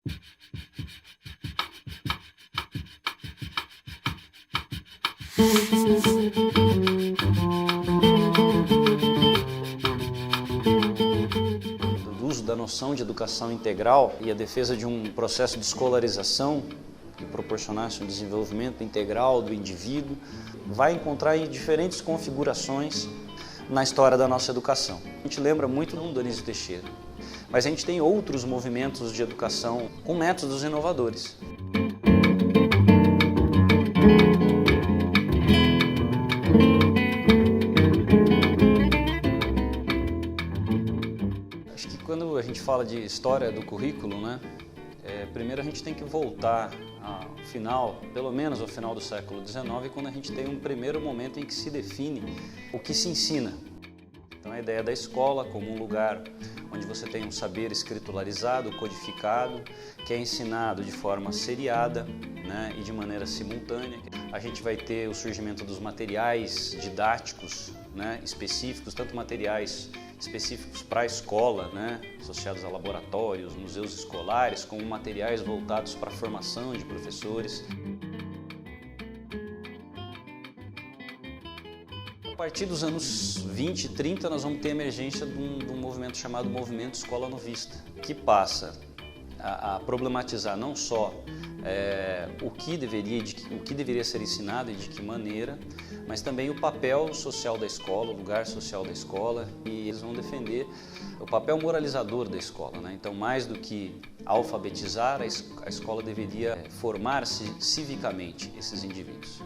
Do uso da noção de educação integral e a defesa de um processo de escolarização que proporcionasse um desenvolvimento integral do indivíduo, vai encontrar em diferentes configurações na história da nossa educação. A gente lembra muito do Anísio Teixeira, mas a gente tem outros movimentos de educação com métodos inovadores. Acho que quando a gente fala de história do currículo, primeiro a gente tem que voltar ao final, pelo menos ao final do século XIX, quando a gente tem um primeiro momento em que se define o que se ensina. Então a ideia da escola como um lugar onde você tem um saber escriturarizado, codificado, que é ensinado de forma seriada, e de maneira simultânea. A gente vai ter o surgimento dos materiais didáticos, específicos, tanto materiais específicos para a escola, associados a laboratórios, museus escolares, como materiais voltados para a formação de professores. A partir dos anos 20 e 30, nós vamos ter a emergência de um movimento chamado Movimento Escola Novista, que passa a problematizar não só o que deveria ser ensinado e de que maneira, mas também o papel social da escola, o lugar social da escola, e eles vão defender o papel moralizador da escola. Então, mais do que alfabetizar, a escola deveria formar civicamente esses indivíduos.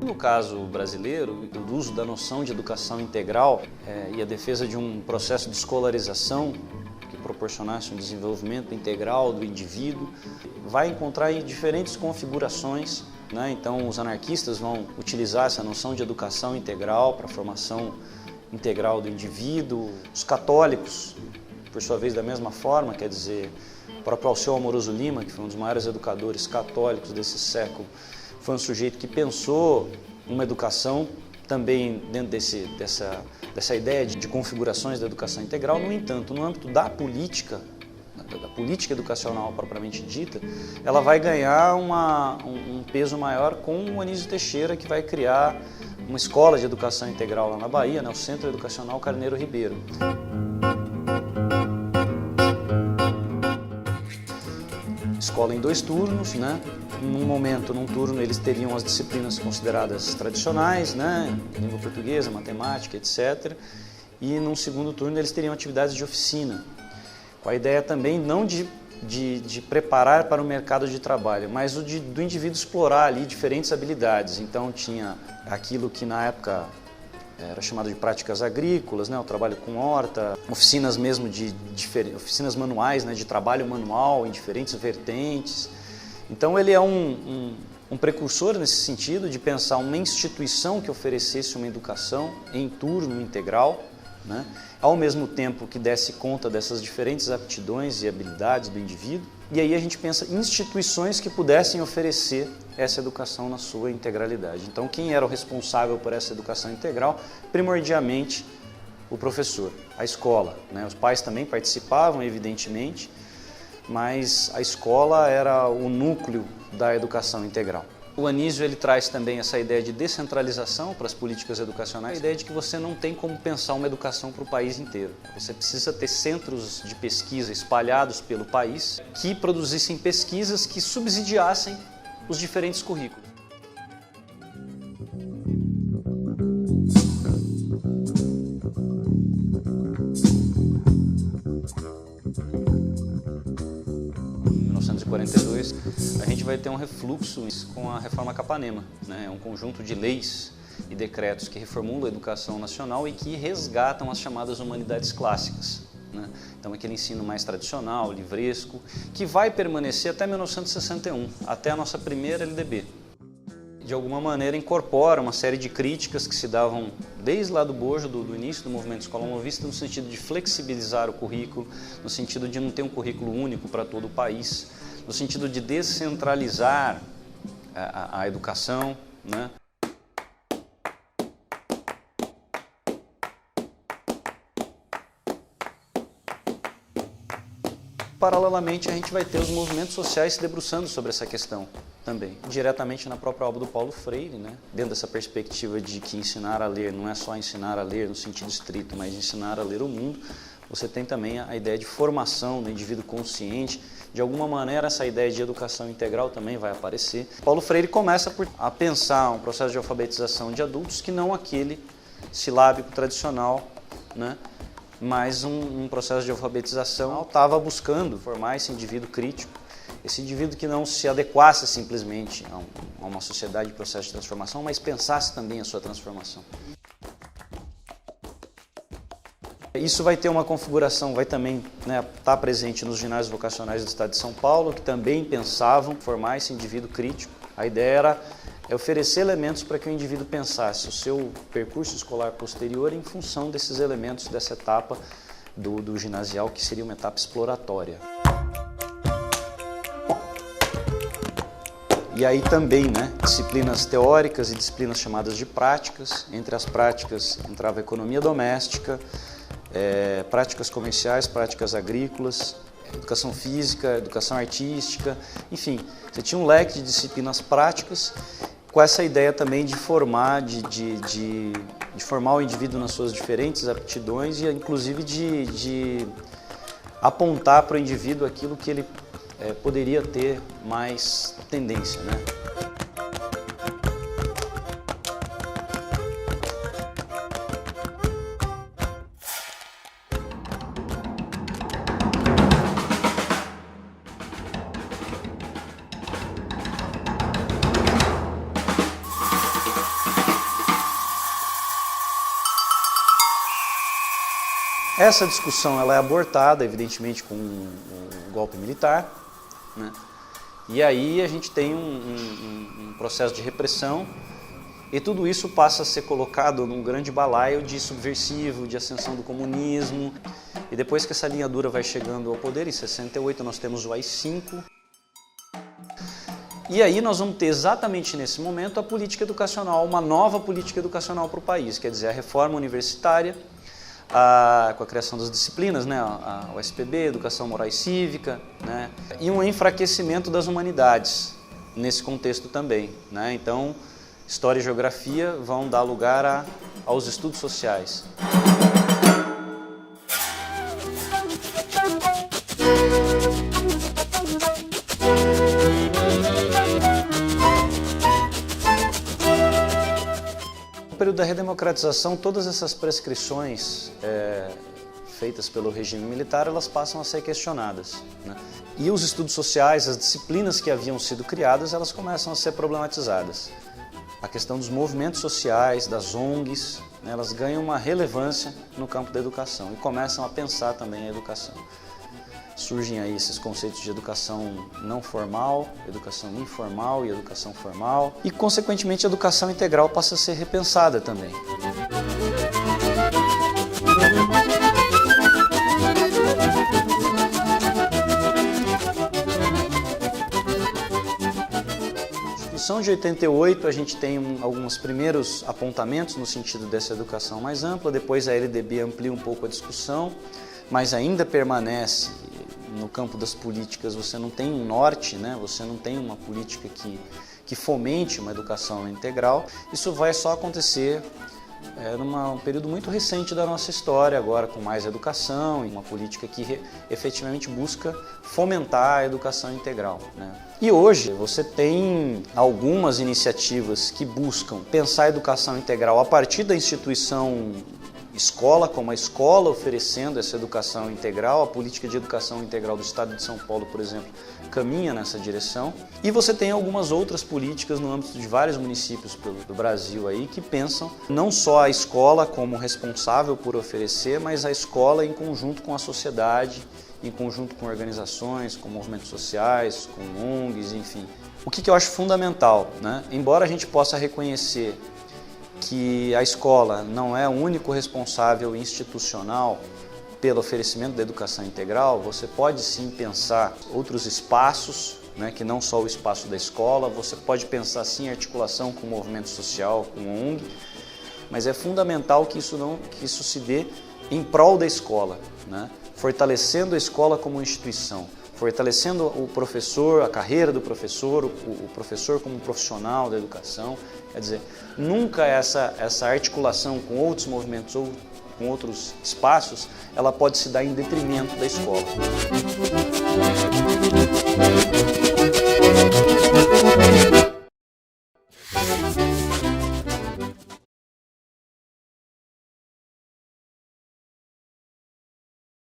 No caso brasileiro, o uso da noção de educação integral e a defesa de um processo de escolarização que proporcionasse um desenvolvimento integral do indivíduo, vai encontrar em diferentes configurações. Então, os anarquistas vão utilizar essa noção de educação integral para a formação integral do indivíduo. Os católicos, por sua vez, da mesma forma, quer dizer, o próprio Alceu Amoroso Lima, que foi um dos maiores educadores católicos desse século, foi um sujeito que pensou uma educação também dentro dessa ideia de configurações da educação integral. No entanto, no âmbito da política educacional propriamente dita, ela vai ganhar um peso maior com o Anísio Teixeira, que vai criar uma escola de educação integral lá na Bahia, o Centro Educacional Carneiro Ribeiro. Escola em 2 turnos, num turno eles teriam as disciplinas consideradas tradicionais, língua portuguesa, matemática, etc. E num segundo turno eles teriam atividades de oficina, com a ideia também não de preparar para o mercado de trabalho, mas do indivíduo explorar ali diferentes habilidades. Então tinha aquilo que na época era chamado de práticas agrícolas, o trabalho com horta, oficinas mesmo oficinas manuais, de trabalho manual em diferentes vertentes. Então ele é um precursor nesse sentido de pensar uma instituição que oferecesse uma educação em turno integral, ao mesmo tempo que desse conta dessas diferentes aptidões e habilidades do indivíduo. E aí a gente pensa em instituições que pudessem oferecer essa educação na sua integralidade. Então, quem era o responsável por essa educação integral? Primordialmente, o professor, a escola. Os pais também participavam, evidentemente, mas a escola era o núcleo da educação integral. O Anísio ele traz também essa ideia de descentralização para as políticas educacionais, a ideia de que você não tem como pensar uma educação para o país inteiro. Você precisa ter centros de pesquisa espalhados pelo país que produzissem pesquisas que subsidiassem os diferentes currículos. Em 1942, a gente vai ter um refluxo com a Reforma Capanema, É um conjunto de leis e decretos que reformulam a educação nacional e que resgatam as chamadas humanidades clássicas. Então aquele ensino mais tradicional, livresco, que vai permanecer até 1961, até a nossa primeira LDB. De alguma maneira incorpora uma série de críticas que se davam desde lá do bojo, do início do movimento Escola Novista, no sentido de flexibilizar o currículo, no sentido de não ter um currículo único para todo o país, no sentido de descentralizar a educação, paralelamente, a gente vai ter os movimentos sociais se debruçando sobre essa questão também, diretamente na própria obra do Paulo Freire, né? Dentro dessa perspectiva de que ensinar a ler não é só ensinar a ler no sentido estrito, mas ensinar a ler o mundo, você tem também a ideia de formação do indivíduo consciente. De alguma maneira, essa ideia de educação integral também vai aparecer. Paulo Freire começa a pensar um processo de alfabetização de adultos que não aquele silábico tradicional, né? Mas um processo de alfabetização estava buscando formar esse indivíduo crítico, esse indivíduo que não se adequasse simplesmente a uma sociedade de processo de transformação, mas pensasse também a sua transformação. Isso vai ter uma configuração, vai também estar presente nos ginásios vocacionais do Estado de São Paulo, que também pensavam formar esse indivíduo crítico. A ideia era oferecer elementos para que o indivíduo pensasse o seu percurso escolar posterior em função desses elementos dessa etapa do ginasial, que seria uma etapa exploratória. E aí também, disciplinas teóricas e disciplinas chamadas de práticas. Entre as práticas entrava a economia doméstica, práticas comerciais, práticas agrícolas, educação física, educação artística, enfim, você tinha um leque de disciplinas práticas com essa ideia também de formar, de formar o indivíduo nas suas diferentes aptidões e inclusive de apontar para o indivíduo aquilo que ele poderia ter mais tendência, né? Essa discussão ela é abortada, evidentemente, com o golpe militar, né? E aí a gente tem um processo de repressão e tudo isso passa a ser colocado num grande balaio de subversivo, de ascensão do comunismo. E depois que essa linha dura vai chegando ao poder, em 68 nós temos o AI-5. E aí nós vamos ter exatamente nesse momento a política educacional, uma nova política educacional para o país, quer dizer, a reforma universitária, com a criação das disciplinas, a USPB, Educação Moral e Cívica, e um enfraquecimento das humanidades nesse contexto também. Então, História e Geografia vão dar lugar aos estudos sociais. No período da redemocratização, todas essas prescrições feitas pelo regime militar, elas passam a ser questionadas, E os estudos sociais, as disciplinas que haviam sido criadas, elas começam a ser problematizadas. A questão dos movimentos sociais, das ONGs, elas ganham uma relevância no campo da educação e começam a pensar também a educação. Surgem aí esses conceitos de educação não formal, educação informal e educação formal. E, consequentemente, a educação integral passa a ser repensada também. Na Constituição de 88, a gente tem alguns primeiros apontamentos no sentido dessa educação mais ampla. Depois a LDB amplia um pouco a discussão, mas ainda permanece no campo das políticas. Você não tem um norte, Você não tem uma política que fomente uma educação integral. Isso vai só acontecer num período muito recente da nossa história, agora com mais educação e uma política que efetivamente busca fomentar a educação integral, E hoje você tem algumas iniciativas que buscam pensar a educação integral a partir da instituição escola, como a escola oferecendo essa educação integral. A política de educação integral do Estado de São Paulo, por exemplo, caminha nessa direção. E você tem algumas outras políticas no âmbito de vários municípios do Brasil aí que pensam não só a escola como responsável por oferecer, mas a escola em conjunto com a sociedade, em conjunto com organizações, com movimentos sociais, com ONGs, enfim. O que eu acho fundamental, Embora a gente possa reconhecer que a escola não é o único responsável institucional pelo oferecimento da educação integral, você pode sim pensar outros espaços, que não só o espaço da escola, você pode pensar sim articulação com o movimento social, com o ONG, mas é fundamental que isso se dê em prol da escola, né? Fortalecendo a escola como instituição, fortalecendo o professor, a carreira do professor, o professor como profissional da educação. Quer dizer, nunca essa articulação com outros movimentos ou com outros espaços, ela pode se dar em detrimento da escola.